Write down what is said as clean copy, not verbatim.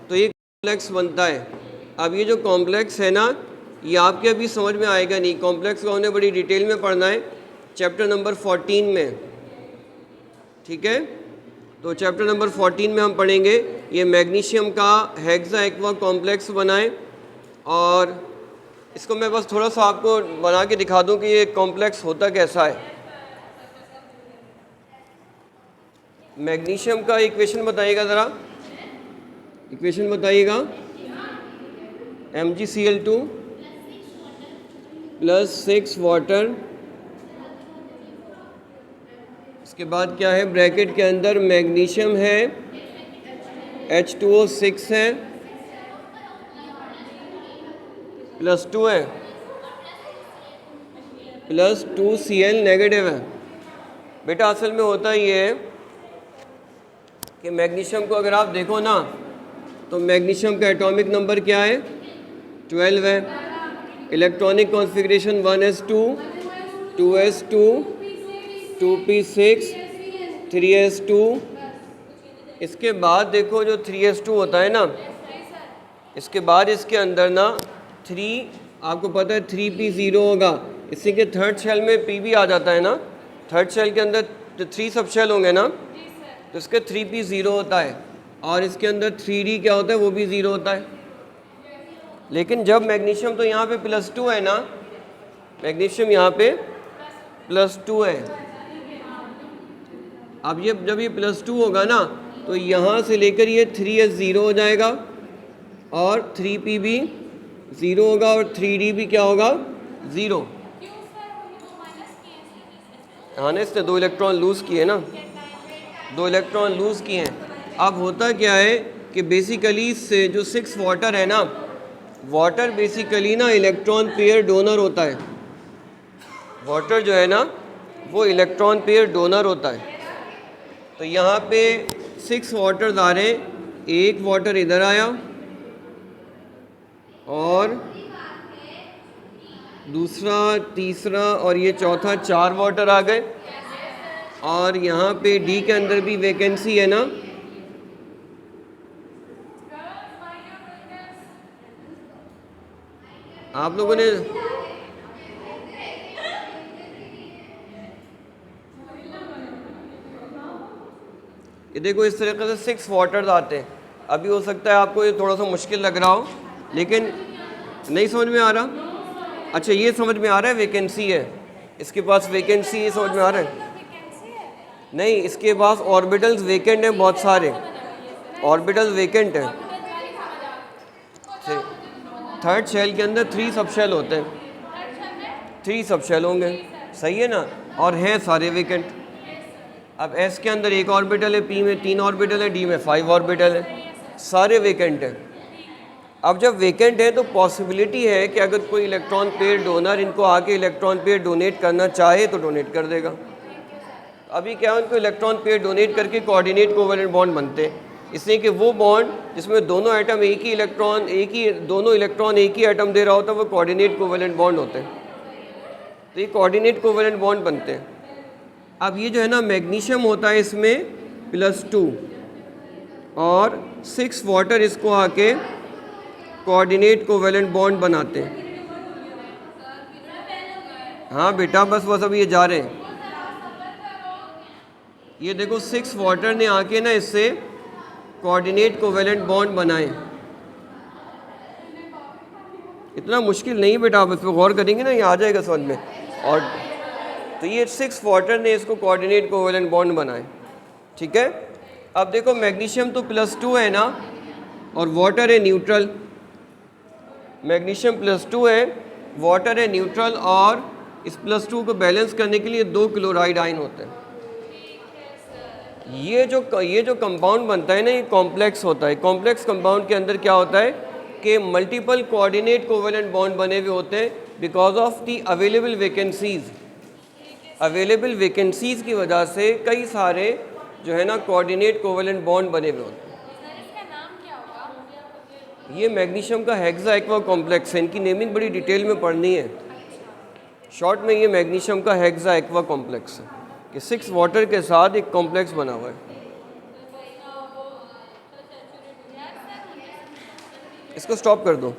तो ये कॉम्प्लेक्स बनता है। अब ये जो कॉम्प्लेक्स है ना, ये आपके अभी समझ में आएगा नहीं, कॉम्प्लेक्स को हमने बड़ी डिटेल में पढ़ना है चैप्टर नंबर 14 में, ठीक है। तो चैप्टर नंबर 14 में हम पढ़ेंगे ये मैग्नीशियम का हेक्सा एक्वा कॉम्प्लेक्स बनाएं, और इसको मैं बस थोड़ा सा आपको बना के दिखा दूं कि ये कॉम्प्लेक्स होता कैसा है। मैग्नीशियम का इक्वेशन बताइएगा ज़रा, इक्वेशन बताइएगा। MgCl2 प्लस 6 वाटर, इसके बाद क्या है ब्रैकेट के अंदर, मैग्नीशियम है, H2O6 है, प्लस 2 है, प्लस 2Cl नेगेटिव है। बेटा असल में होता ये है कि मैग्नीशियम को अगर आप देखो ना, तो मैग्नीशियम का एटॉमिक नंबर क्या है, 12 है। Electronic configuration 1s2, 2s2, 2p6, 3s2। इसके बाद देखो जो 3s2 होता है ना, इसके बाद इसके अंदर ना 3, आपको पता है 3p0 होगा। इसी के थर्ड शेल में p भी आ जाता है ना, थर्ड शेल के अंदर 3 सब शेल होंगे ना, तो इसके 3p0 होता है, और इसके अंदर 3d क्या होता है, वो भी 0 होता है। लेकिन जब मैग्नीशियम तो यहाँ पे +2 है ना, मैग्नीशियम यहाँ पे +2 है। अब ये जब ये +2 होगा ना, तो यहाँ से लेकर ये 3s 0 हो जाएगा, और 3p भी 0 होगा, और 3d भी क्या होगा, 0। हाँ ना, इसने 2 इलेक्ट्रॉन लूज़ किए ना, 2 इलेक्ट्रॉन लूज़ किए हैं। अब होता क्या है कि बेसिकली से जो 6 वाटर है ना, वाटर बेसिकली ना इलेक्ट्रॉन पेयर डोनर होता है। वाटर जो है ना वो इलेक्ट्रॉन पेयर डोनर होता है। तो यहाँ पे 6 वाटर आ रहे हैं, एक वाटर इधर आया, और दूसरा, तीसरा और ये चौथा, 4 वाटर आ गए। और यहाँ पे डी के अंदर भी वैकेंसी है ना, आप लोगों ने ये देखो इस तरीके से 6 वाटर्स आते हैं। अभी हो सकता है आपको ये थोड़ा सा मुश्किल लग रहा हो, लेकिन नहीं समझ में आ रहा। अच्छा ये समझ में आ रहा है, वैकेंसी है इसके पास, वैकेंसी ये समझ में आ रहा है। नहीं, इसके पास ऑर्बिटल्स वेकेंट हैं, बहुत सारे ऑर्बिटल्स वेकेंट हैं। थर्ड शेल के अंदर 3 सब शेल होते हैं, 3 सब शेल होंगे, सही है ना, और हैं सारे वेकेंट। अब एस के अंदर 1 ऑर्बिटल है, पी में 3 ऑर्बिटल है, डी में 5 ऑर्बिटल है, सारे वेकेंट हैं। अब जब वेकेंट है तो पॉसिबिलिटी है कि अगर कोई इलेक्ट्रॉन पेयर डोनर इनको आके इलेक्ट्रॉन पेयर डोनेट करना चाहे तो डोनेट कर देगा। अभी क्या है, उनको इलेक्ट्रॉन पेयर डोनेट करके कोऑर्डिनेट कोवेलेंट बॉन्ड बनते हैं, इसलिए कि वो बॉन्ड जिसमें दोनों एटम एक ही इलेक्ट्रॉन एक ही एटम दे रहा होता है, वो कोऑर्डिनेट कोवेलेंट बॉन्ड होते हैं। तो ये कोऑर्डिनेट कोवेलेंट बॉन्ड बनते हैं। अब ये जो है ना मैग्नीशियम होता है, इसमें +2 और 6 वाटर इसको आके कोऑर्डिनेट कोवेलेंट बॉन्ड बनाते हैं। हाँ बेटा, बस अभी ये जा रहे हैं। ये देखो 6 वाटर ने आके ना इससे कोऑर्डिनेट कोवेलेंट बॉन्ड बनाए। इतना मुश्किल नहीं बेटा, आप इस पर गौर करेंगे ना, ये आ जाएगा समझ में। और तो ये 6 वाटर ने इसको कोऑर्डिनेट कोवेलेंट बॉन्ड बनाए, ठीक है। अब देखो मैग्नीशियम तो +2 है ना, और वाटर है न्यूट्रल। मैग्नीशियम +2 है, वाटर है न्यूट्रल, और इस +2 को बैलेंस करने के लिए 2 क्लोराइड आयन होते हैं। ये जो कंपाउंड बनता है ना, ये कॉम्प्लेक्स होता है। कॉम्प्लेक्स कंपाउंड के अंदर क्या होता है कि मल्टीपल कोऑर्डिनेट कोवेलेंट बॉन्ड बने हुए होते हैं because of the available vacancies. Available vacancies की वजह से कई सारे जो है ना कोऑर्डिनेट कोवेलेंट बॉन्ड बने हुए होते हैं। ये मैग्नीशियम का हेक्सा एक्वा कॉम्प्लेक्स है, इनकी नेमिंग बड़ी डिटेल में पढ़नी है। शॉर्ट में ये मैग्नीशियम का हेक्सा एक्वा कॉम्प्लेक्स है कि 6 वाटर के साथ एक कॉम्प्लेक्स बना हुआ है। इसको स्टॉप कर दो।